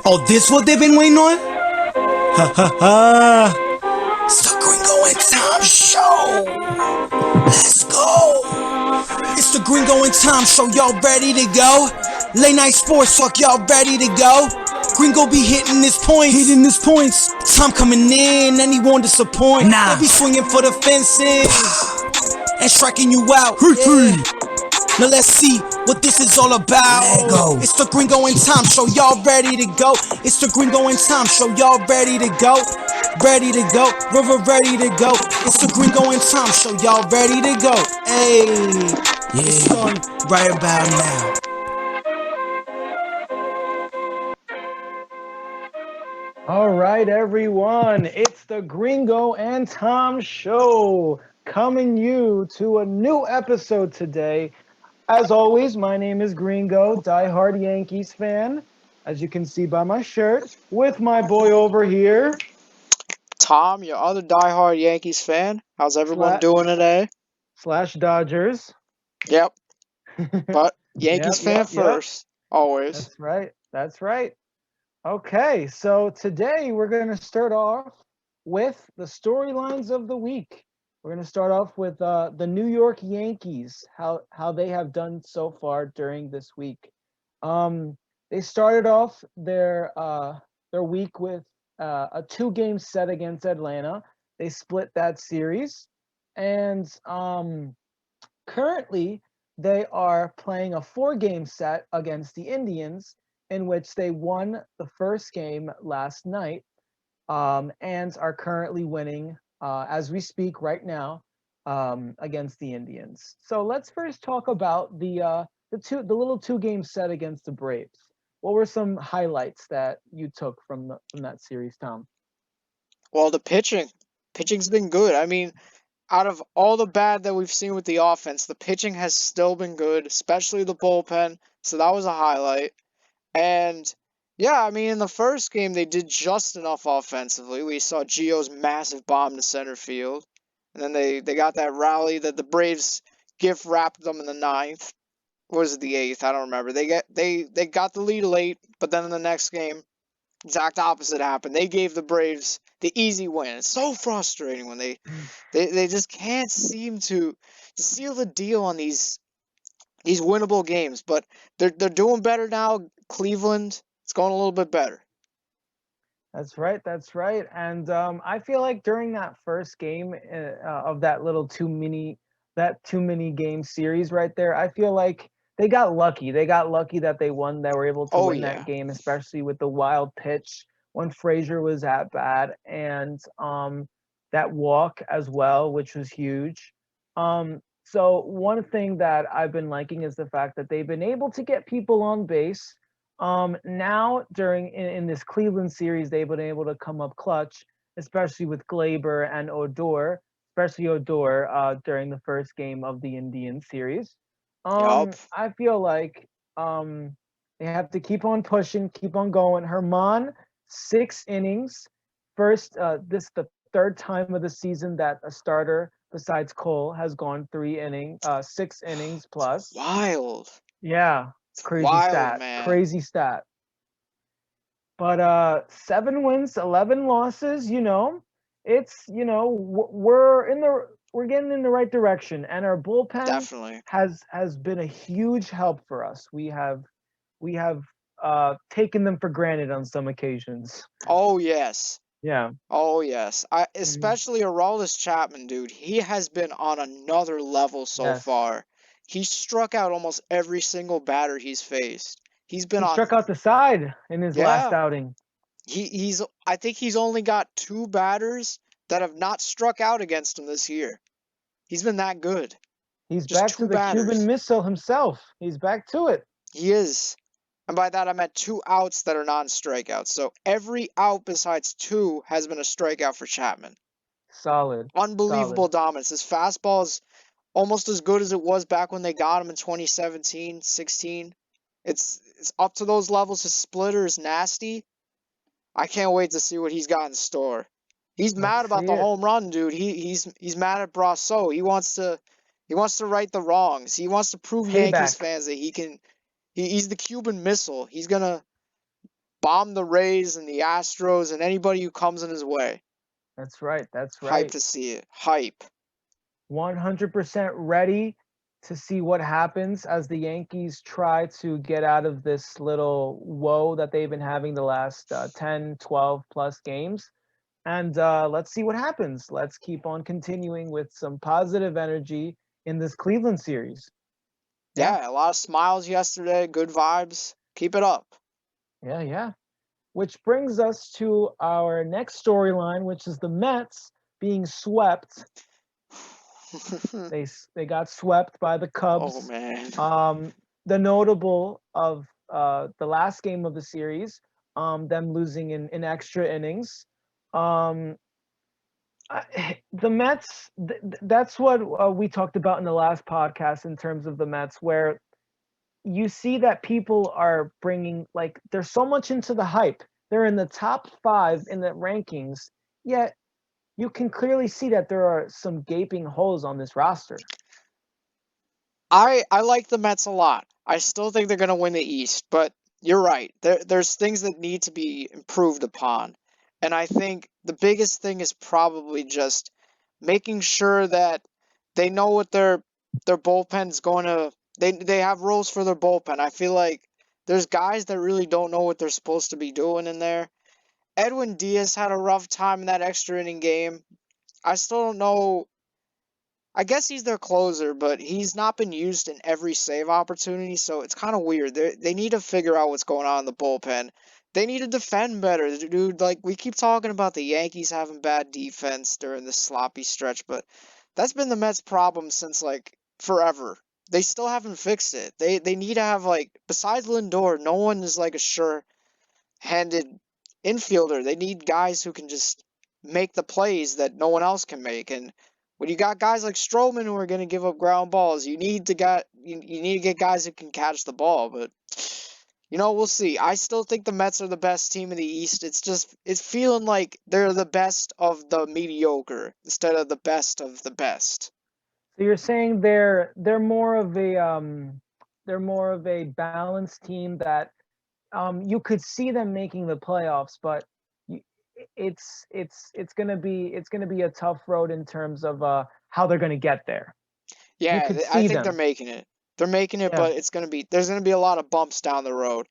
Oh, this what they've been waiting on? Ha ha ha. It's the Gringo and Tom Show. Let's go. It's the Gringo and Tom Show. Y'all ready to go? Late night sports talk. Y'all ready to go? Gringo be hitting his points. Tom coming in and he won't disappoint. Nah. They be swinging for the fences and striking you out. Yeah. Now let's see what this is all about. Let go. It's the Gringo and Tom Show. Y'all ready to go? It's the Gringo and Tom Show. Y'all ready to go? Ready to go. River ready to go. It's the Gringo and Tom Show. Y'all ready to go? Hey, yeah. It's on right about now. All right, everyone. It's the Gringo and Tom Show, coming you to a new episode today. As always, my name is Gringo, diehard Yankees fan, as you can see by my shirt, with my boy over here, Tom, your other diehard Yankees fan. How's everyone doing today? / Dodgers. Yep. But Yankees fan first, always. That's right. Okay, so today we're going to start off with the storylines of the week. We're going to start off with the New York Yankees, how they have done so far during this week. They started off their week with a 2-game set against Atlanta. They split that series, and currently they are playing a 4-game set against the Indians, in which they won the first game last night, and are currently winning as we speak right now against the Indians. So let's first talk about the little 2-game set against the Braves. What were some highlights that you took from that series, Tom? Well, the pitching's been good. I mean, out of all the bad that we've seen with the offense, the pitching has still been good, especially the bullpen. So that was a highlight. And yeah, I mean, in the first game, they did just enough offensively. We saw Gio's massive bomb to center field. And then they got that rally that the Braves gift wrapped them in the 9th. Or was it the 8th? I don't remember. They got the lead late, but then in the next game, exact opposite happened. They gave the Braves the easy win. It's so frustrating when they just can't seem to seal the deal on these winnable games, but they're doing better now. Cleveland, it's going a little bit better. That's right. And I feel like during that first game of that little too many game series right there, I feel like they got lucky. They got lucky that they won. They were able to win that game, especially with the wild pitch when Frazier was at bat, and that walk as well, which was huge. So one thing that I've been liking is the fact that they've been able to get people on base. Now in this Cleveland series, they've been able to come up clutch, especially with Glaber and Odor, especially Odor during the first game of the Indian series. I feel like they have to keep on pushing, keep on going. Herman, 6 innings. This is the 3rd time of the season that a starter besides Cole has gone 6 innings plus. Wild. Yeah. Crazy wild, stat. Man. Crazy stat. But 7 wins, 11 losses, it's, we're getting in the right direction, and our bullpen definitely has been a huge help for us. We have taken them for granted on some occasions. Oh yes. Yeah. Oh yes. Especially Aroldis Chapman, dude. He has been on another level so far. He struck out almost every single batter he's faced. He struck out the side in his last outing. I think he's only got 2 batters that have not struck out against him this year. He's been that good. He's just back to the Cuban Missile himself. He's back to it. He is. And by that I meant 2 outs that are non-strikeouts. So every out besides 2 has been a strikeout for Chapman. Solid. Unbelievable dominance. His fastball is almost as good as it was back when they got him in 2017, 16. It's up to those levels. His splitter is nasty. I can't wait to see what he's got in store. He's mad about the home run, dude. He's mad at Brasso. He wants to right the wrongs. He wants to prove Yankees fans that he can. He's the Cuban Missile. He's gonna bomb the Rays and the Astros and anybody who comes in his way. That's right. That's Hype right. to see it. Hype. 100% ready to see what happens as the Yankees try to get out of this little woe that they've been having the last 10, 12 plus games. And let's see what happens. Let's keep on continuing with some positive energy in this Cleveland series. Yeah, a lot of smiles yesterday. Good vibes. Keep it up. Yeah. Which brings us to our next storyline, which is the Mets being swept. They got swept by the Cubs. Oh, man. The notable of the last game of the series, them losing in extra innings. The Mets, that's what we talked about in the last podcast in terms of the Mets, where you see that people are bringing, like, they're so much into the hype. They're in the top 5 in the rankings, yet you can clearly see that there are some gaping holes on this roster. I like the Mets a lot. I still think they're going to win the East, but you're right. There's things that need to be improved upon. And I think the biggest thing is probably just making sure that they know what their bullpen's going to they have roles for their bullpen. I feel like there's guys that really don't know what they're supposed to be doing in there. Edwin Diaz had a rough time in that extra inning game. I still don't know. I guess he's their closer, but he's not been used in every save opportunity, so it's kind of weird. They need to figure out what's going on in the bullpen. They need to defend better, dude. Like, we keep talking about the Yankees having bad defense during this sloppy stretch, but that's been the Mets' problem since, like, forever. They still haven't fixed it. They need to have, like, besides Lindor, no one is like a sure-handed infielder. They need guys who can just make the plays that no one else can make, and when you got guys like Stroman who are going to give up ground balls, you need to get guys who can catch the ball. But we'll see. I still think the Mets are the best team in the East. It's feeling like they're the best of the mediocre instead of the best of the best. So you're saying they're more of a balanced team that you could see them making the playoffs, but it's gonna be a tough road in terms of how they're gonna get there. You Yeah, could I see think they're them. making it. They're making it, Yeah. but there's gonna be a lot of bumps down the road.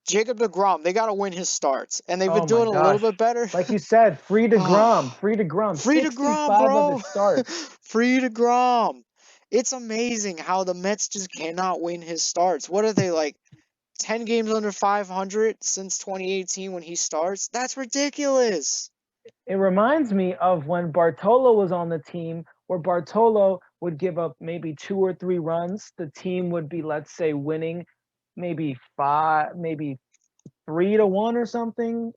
Jacob deGrom, they got to win his starts, and they've been Oh my doing a little gosh. bit better. Like you said, free to Grom, Oh, free to Grom, free deGrom, 65 of bro. his starts. Free deGrom. It's amazing how the Mets just cannot win his starts. What are they, like 10 games under 500 since 2018 when he starts? That's ridiculous. It reminds me of when Bartolo was on the team, where Bartolo would give up maybe 2 or 3 runs. The team would be, let's say, winning maybe 3-1 or something.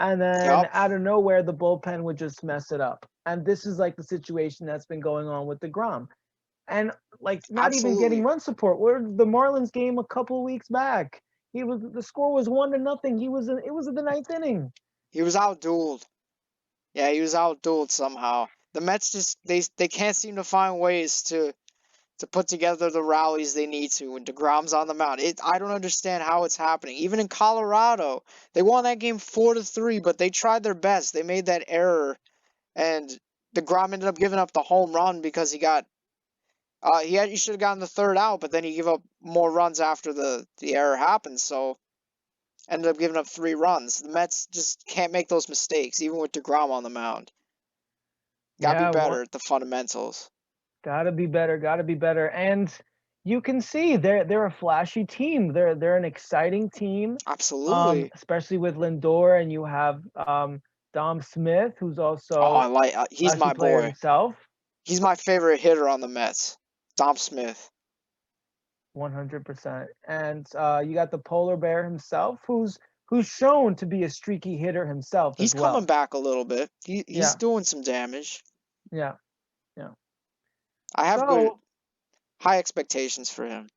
And then Yup, out of nowhere, the bullpen would just mess it up. And this is like the situation that's been going on with DeGrom. And like not even getting absolutely. run support. Where the Marlins game a couple weeks back, the score was 1-0. It was in the 9th inning. He was outdueled. Yeah, he was outdueled somehow. The Mets just they can't seem to find ways to put together the rallies they need to when DeGrom's on the mound. I don't understand how it's happening. Even in Colorado, they won that game 4-3, but they tried their best. They made that error, and DeGrom ended up giving up the home run because he should have gotten the third out, but then he gave up more runs after the error happened, so ended up giving up 3 runs. The Mets just can't make those mistakes, even with DeGrom on the mound. Gotta be Yeah, better at the fundamentals. gotta be better. And you can see they're a flashy team. They're an exciting team. Absolutely. Especially with Lindor, and you have Dom Smith, who's Oh, also a he's flashy my player boy. himself. He's my favorite hitter on the Mets, Dom Smith. 100%. And you got the polar bear himself, who's shown to be a streaky hitter himself He's as coming well. back a little bit. He's Yeah, doing some damage. yeah, yeah. I have So high expectations for him.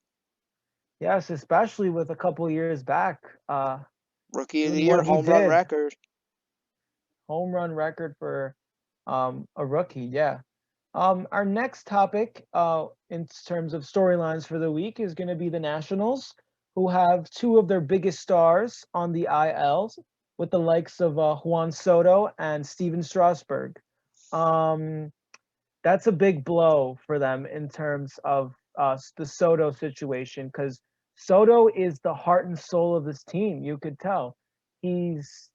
yes, especially with a couple years back, Rookie of the doing year, what he home run did, record. home run record for a rookie. Yeah. Our next topic, in terms of storylines for the week, is going to be the Nationals, who have two of their biggest stars on the ILs with the likes of Juan Soto and Steven Strasburg. Um, that's a big blow for them in terms of the Soto situation because Soto is the heart and soul of this team. You could tell he's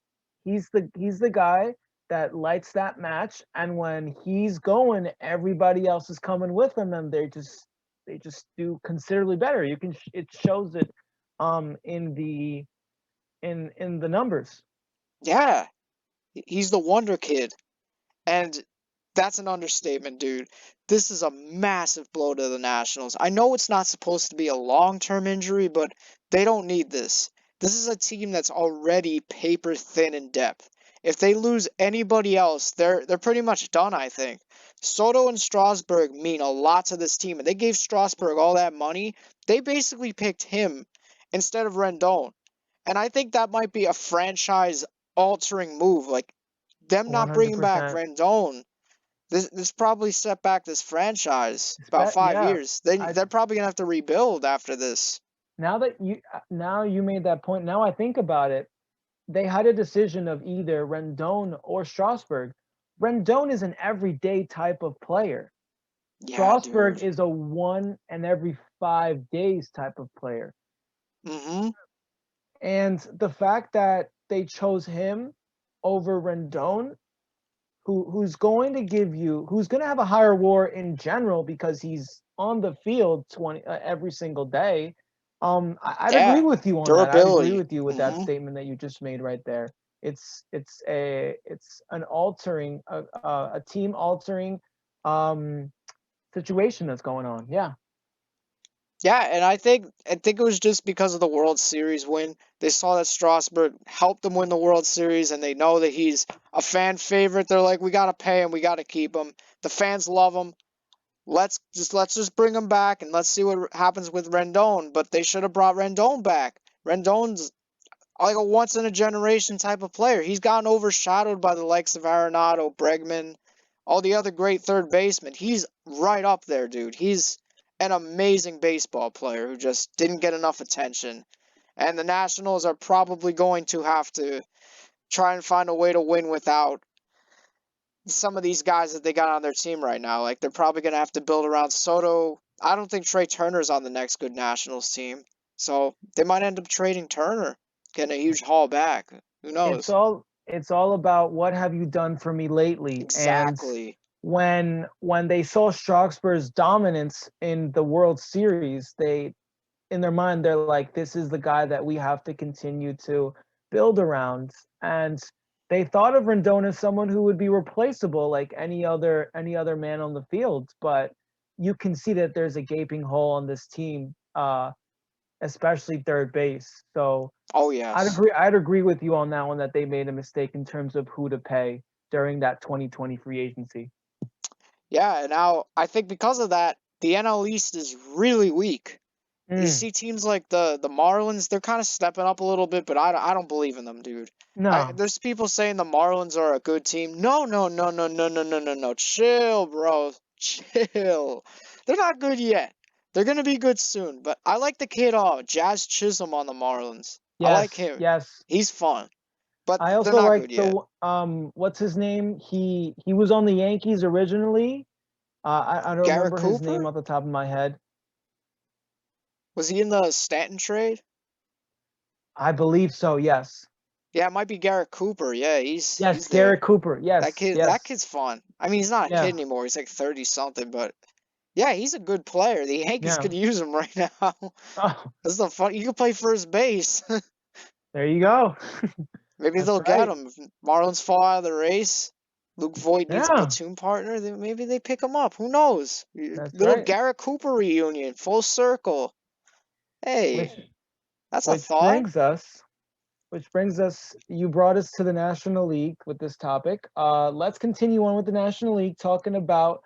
he's the guy that lights that match, and when he's going, everybody else is coming with him, and they just do considerably better. You can it shows it in the numbers. Yeah, he's the wonder kid. And that's an understatement, dude. This is a massive blow to the Nationals. I know it's not supposed to be a long-term injury, but they don't need this. This is a team that's already paper thin in depth. If they lose anybody else, they're pretty much done, I think. Soto and Strasburg mean a lot to this team, and they gave Strasburg all that money. They basically picked him instead of Rendon. And I think that might be a franchise altering move. Like them One not hundred bringing back percent. Rendon, this probably set back this franchise about five Yeah, years. They I they're probably gonna have to rebuild after this. now you made that point. Now I think about it, they had a decision of either Rendon or Strasburg. Rendon is an everyday type of player. Yeah, Strasburg dude. is a one and every 5 days type of player. Mm-hmm. And the fact that they chose him over Rendon, who's going to have a higher WAR in general because he's on the field 20 every single day. I'd agree Yeah. with you on that. I'd agree Durability. with you with that Mm-hmm. statement that you just made right there. It's an altering a team altering um, situation that's going on. Yeah, Yeah, and I think it was just because of the World Series win. They saw that Strasburg helped them win the World Series, and they know that he's a fan favorite. They're like, we gotta pay him, we gotta keep him. The fans love him. Let's just bring him back and let's see what happens with Rendon. But they should have brought Rendon back. Rendon's like a once in a generation type of player. He's gotten overshadowed by the likes of Arenado, Bregman, all the other great third basemen. He's right up there, dude. He's an amazing baseball player who just didn't get enough attention. And the Nationals are probably going to have to try and find a way to win without some of these guys that they got on their team right now. Like they're probably going to have to build around Soto. I don't think Trey Turner's on the next good Nationals team. So they might end up trading Turner, getting a huge haul back. Who knows? it's all about what have you done for me lately. And Exactly. when they saw Strasburg's dominance in the World Series, they in their mind they're like, this is the guy that we have to continue to build around. And they thought of Rendon as someone who would be replaceable like any other man on the field, but you can see that there's a gaping hole on this team, especially third base. So Oh, I'd yes. agree. I'd agree with you on that one that they made a mistake in terms of who to pay during that 2020 free agency. Yeah, and now I think because of that, the NL East is really weak. You Mm, see teams like the Marlins, they're kind of stepping up a little bit, but I don't believe in them, dude. no, There's people saying the Marlins are a good team. No, no, no, no, no, no, no, no, no. Chill, bro. Chill. They're not good yet. They're gonna be good soon. But I like the kid, Jazz Chisholm on the Marlins. I like yes, him. yes. He's fun, but I they're also not like good yet. the what's his name? He was on the Yankees originally. I don't Garrett remember his name Cooper? off the top of my head. Was he in the Stanton trade? I believe so. Yes. Yeah, it might be Garrett Cooper. Yeah, he's Yes, there. Garrett Cooper. That Yes, kid that yes. kid's fun. I mean, he's not a kid Yeah, anymore. He's like 30 something, but yeah, he's a good player. The Yankees yeah. could use him right now. Oh, That's the fun. You could play first base. there you go. Maybe That's they'll get right. him. If Marlins fall out of the race, Luke Voigt needs a Yeah, platoon partner. Maybe they pick him up. Who knows? that's Little right. Garrett Cooper reunion, full circle. Which Hey, that's a which thought. brings us you brought us to the National League with this topic. Let's continue on with the National League, talking about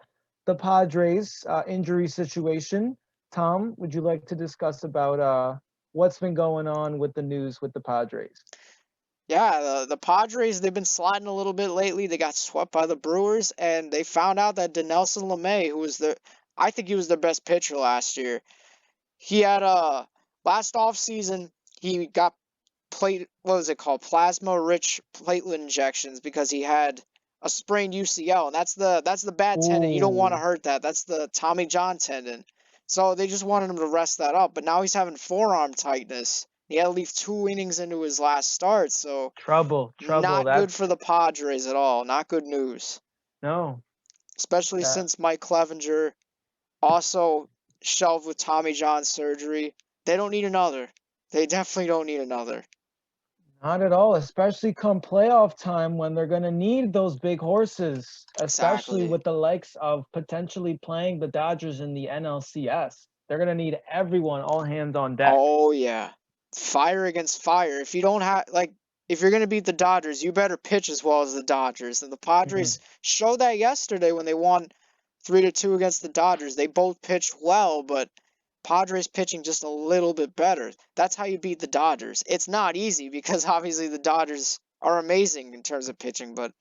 the Padres injury situation. Tom, would you like to discuss about what's been going on with the news with the Padres? Yeah, the Padres, they've been sliding a little bit lately. They got swept by the Brewers, and they found out that Dinelson Lamet, I think he was their best pitcher last year. He had Last offseason, he got what was it called? Plasma-rich platelet injections because he had a sprained UCL, and that's the bad tendon. You don't want to Ooh, hurt that. That's the Tommy John tendon. So they just wanted him to rest that up. But now he's having forearm tightness. He had to leave 2 innings into his last start, so trouble. not good That's for the Padres at all. Not good news. no. Especially That since Mike Clevenger also shelved with Tommy John surgery. They don't need another. They definitely don't need another. Not at all, especially come playoff time when they're going to need those big horses, especially Exactly. with the likes of potentially playing the Dodgers in the NLCS. They're going to need everyone, all hands on deck. Oh yeah. Fire against fire. If you don't have if you're gonna beat the Dodgers, you better pitch as well as the Dodgers. And the Mhm. Padres showed that yesterday when they won 3-2 against the Dodgers. They both pitched well, but Padres pitching just a little bit better. That's how you beat the Dodgers. It's not easy because obviously the Dodgers are amazing in terms of pitching, but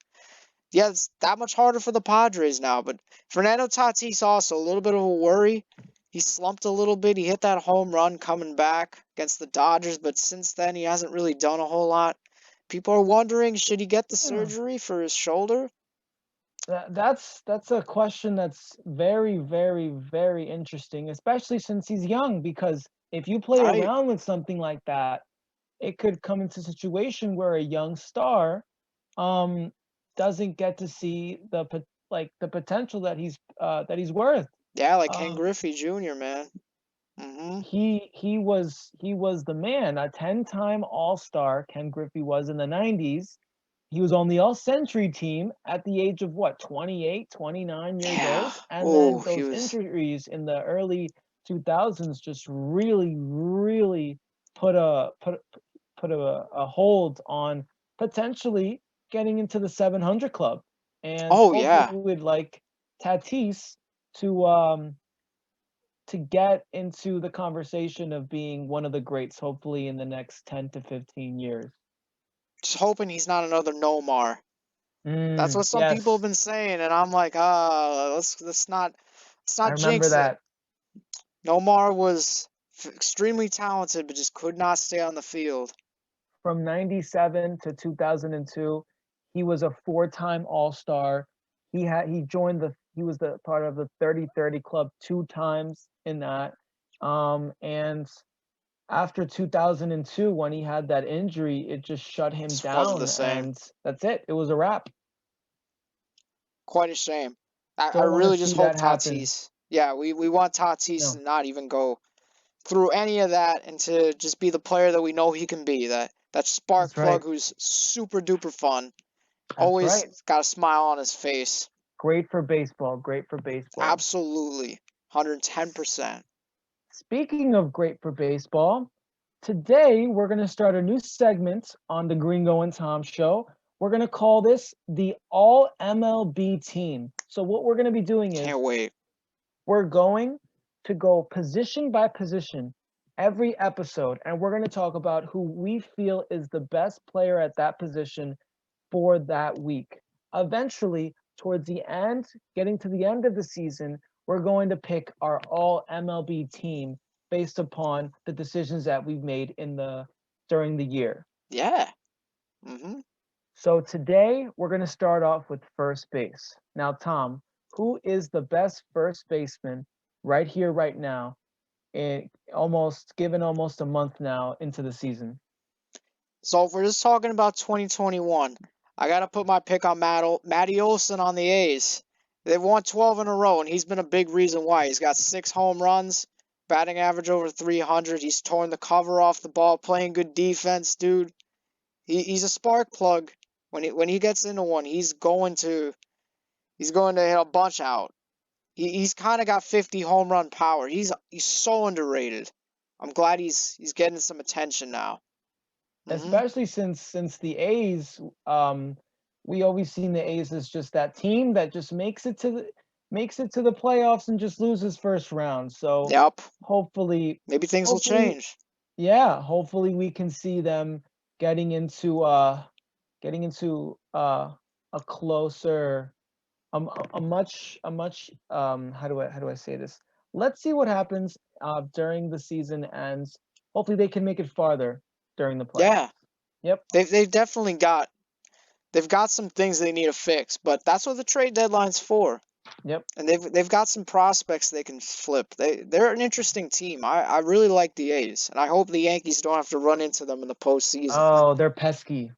yeah, it's that much harder for the Padres now. But Fernando Tatis also a little bit of a worry. He slumped a little bit. He hit that home run coming back against the Dodgers, but since then he hasn't really done a whole lot. People are wondering, should he get the Yeah. surgery for his shoulder? That's a question that's very, very, very interesting, especially since he's young, because if you play Right. around with something like that, it could come into a situation where a young star um doesn't get to see the potential that he's worth. Yeah, like Ken Uh, Griffey Jr., man. Mm-hmm. he was the man, a 10-time All-Star. Ken Griffey was in the 90s. He was on the All-Century team at the age of what, 28, 29 years Yeah. old, and Oh, then he those was. injuries in the early 2000s just really, really put a put put a hold on potentially getting into the 700 club. And Oh, hopefully yeah. we'd like Tatis to um to get into the conversation of being one of the greats, hopefully in the next 10 to 15 years. Just hoping he's not another Nomar. That's what some people have Yes, been saying, and I'm like, let's I not remember jinx it. that. Nomar was extremely talented, but just could not stay on the field. From 97 to 2002, he was a four-time All-Star. He was the part of the 30-30 club two times in that. And after 2002, when he had that injury, it just shut him Just wasn't the down, same. and that's it. It was a wrap. Quite a shame. I Don't want to really just see hope that happen. Tatis. Yeah, we want Tatis No, to not even go through any of that and to just be the player that we know he can be. That spark that's right. plug who's super duper fun. That's Always right. got a smile on his face. Great for baseball. Great for baseball. Absolutely. 110%. Speaking of great for baseball, today we're going to start a new segment on the Gringo and Tom Show. We're going to call this the All MLB Team. So what we're going to be doing is Can't wait. we're going to go position by position every episode, and we're going to talk about who we feel is the best player at that position for that week. Eventually, towards the end, getting to the end of the season, we're going to pick our all MLB team based upon the decisions that we've made during the year. Yeah. Mm-hmm. So today we're going to start off with first base. Now, Tom, who is the best first baseman right here, right now, given almost a month now into the season? So if we're just talking about 2021, I gotta put my pick on Matty Olson on the A's. They've won 12 in a row, and he's been a big reason why. He's got 6 home runs, batting average over 300. He's torn the cover off the ball, playing good defense, dude. He's a spark plug. When he gets into one, he's going to hit a bunch out. He's kind of got 50 home run power. He's so underrated. I'm glad he's getting some attention now. Hmm. Especially since the A's, we always seen the A's as just that team that just makes it to the playoffs and just loses first round. So Yep. hopefully, Maybe things will hopefully, change. yeah, hopefully we can see them getting into a closer, a much how do I say this? Let's see what happens during the season ends. hopefully they can make it farther during the playoffs. Yeah, Yep. they've definitely got some things they need to fix, but that's what the trade deadline's for. Yep. And they've got some prospects they can flip. They're an interesting team. I really like the A's, and I hope the Yankees don't have to run into them in the postseason. Oh, they're pesky.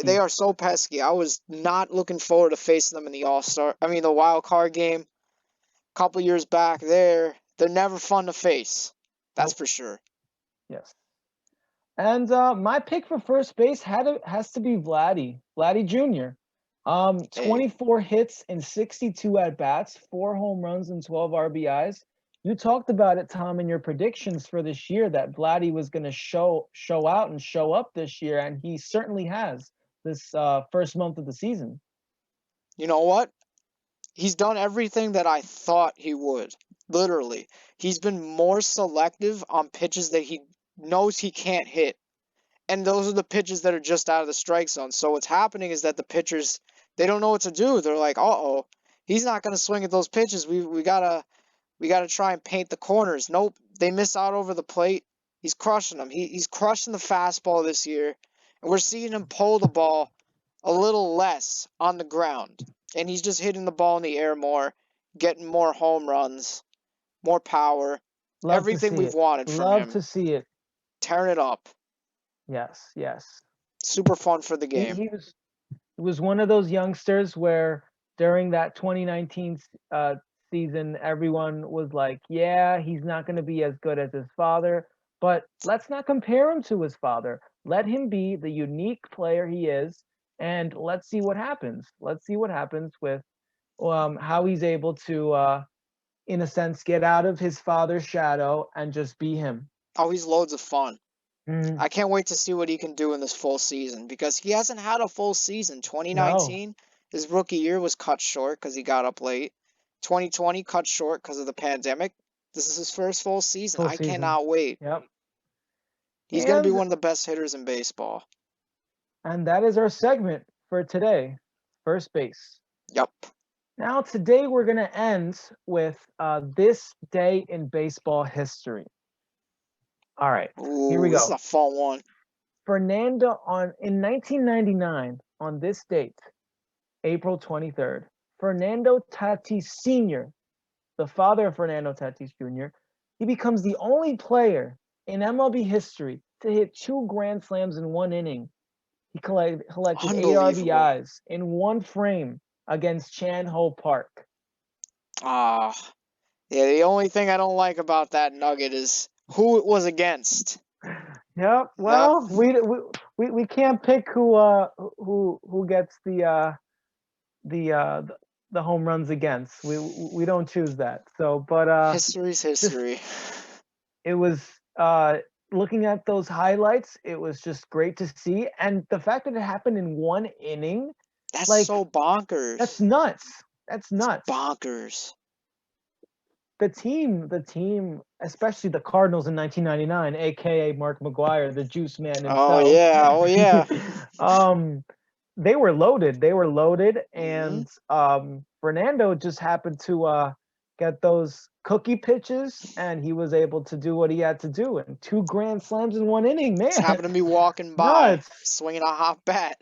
They are so pesky. I was not looking forward to facing them in the the wild card game a couple years back. They're never fun to face. That's Nope. for sure. Yes. And my pick for first base has to be Vladdy Jr. Hey, 24 hits and 62 at bats, 4 home runs and 12 RBIs. You talked about it, Tom, in your predictions for this year that Vladdy was going to show out and show up this year, and he certainly has this first month of the season. you know what? He's done everything that I thought he would. Literally, he's been more selective on pitches that he knows he can't hit. And those are the pitches that are just out of the strike zone. So what's happening is that the pitchers, they don't know what to do. They're like, uh-oh, he's not going to swing at those pitches. We gotta try and paint the corners. Nope, they miss out over the plate. He's crushing them. He's crushing the fastball this year. And we're seeing him pull the ball a little less on the ground. And he's just hitting the ball in the air more, getting more home runs, more power. Love Everything to see we've it. wanted from Love him. to see it. Tearing it up. Yes, yes. Super fun for the He, game. he was one of those youngsters where during that 2019 season, everyone was like, yeah, he's not going to be as good as his father, but let's not compare him to his father. Let him be the unique player he is, and let's see what happens. Let's see what happens with how he's able to, in a sense, get out of his father's shadow and just be him. Oh, he's loads of fun. Mhm. I can't wait to see what he can do in this full season because he hasn't had a full season. No, 2019, his rookie year was cut short because he got up late. 2020 cut short because of the pandemic. This is his first full season. full I season. cannot wait. Yep. He's going to be And one of the best hitters in baseball. and that is our segment for today, first base. Yep. Now, today we're going to end with this day in baseball history. All right, here we Ooh, this is go. a fun one. Fernando in 1999, on this date, April 23rd, Fernando Tatis Sr., the father of Fernando Tatis Jr., he becomes the only player in MLB history to hit 2 grand slams in 1 inning. He collected 8 Unbelievable. RBIs in 1 frame against Chan Ho Park. Ah, yeah, the only thing I don't like about that nugget is who it was against. Yep. Well, we can't pick who gets the home runs against. We don't choose that. So, but History's just history. it was looking at those highlights, it was just great to see, and the fact that it happened in 1 inning, That's like so bonkers. that's nuts. That's nuts. Bonkers. The team, especially the Cardinals in 1999, aka Mark McGwire, the Juice Man Oh himself. yeah, oh yeah. They were loaded. They were loaded, Mhm. and Fernando just happened to get those cookie pitches, and he was able to do what he had to do. And 2 grand slams in 1 inning, Just man. happened to be walking by, Nuts. swinging a hot bat.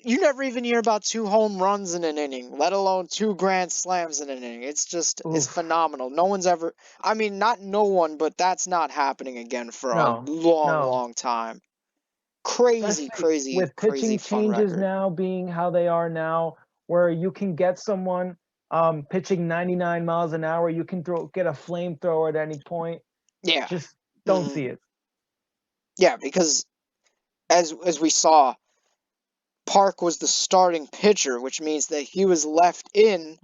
You never even hear about 2 home runs in an inning, let alone 2 grand slams in an inning. It's Oof. phenomenal. No one's ever, I mean, not no one, but that's not happening again for a No, long, no. long time. Crazy, Especially crazy, with crazy pitching fun changes record. now being how they are now, where you can get someone pitching 99 miles an hour, you can get a flamethrower at any point. Yeah. Just don't Mhm. see it. Yeah, because as we saw, Park was the starting pitcher, which means that he was left in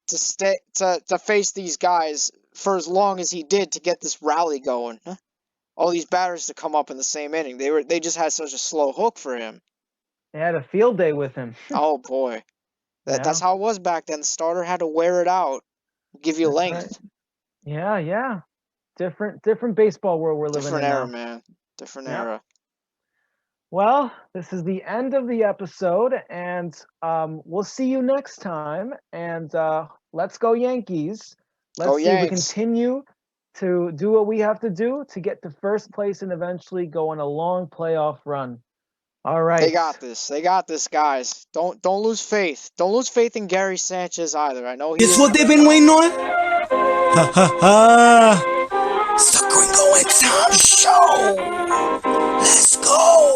to face these guys for as long as he did to get this rally going. All these batters to come up in the same inning. They just had such a slow hook for him. They had a field day with him. Oh boy. That's Yeah, how it was back then. The starter had to wear it out, give you that's right. length. Yeah. Different baseball world we're living Different in era, now. man. Different Yep. era. Well, this is the end of the episode, and we'll see you next time. And let's go Yankees. Go Let's see if we Yanks. continue to do what we have to do to get to first place and eventually go on a long playoff run. All right. They got this. They got this, guys. Don't lose faith. Don't lose faith in Gary Sanchez either. I know he It's is what they've been waiting on. Ha ha ha. It's the Gringo and Tom Show. Let's go.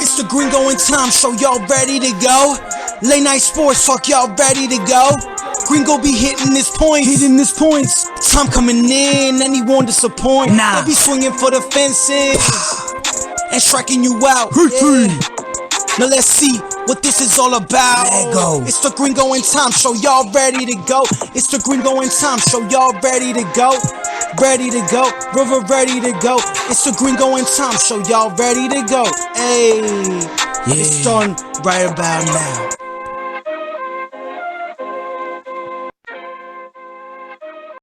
It's the Gringo and Tom Show. Y'all ready to go? Late night sports talk. Y'all ready to go? Gringo be hitting his points. Tom coming in and he won't disappoint. They be swinging for the fences and striking you out. Yeah. Now let's see what this is all about. Let go. It's the Gringo and Tom Show. Y'all ready to go? It's the Gringo and Tom Show. Y'all ready to go? Ready to go. River ready to go. It's the Gringo and Tom Show. Y'all ready to go? Hey, it's done right about now.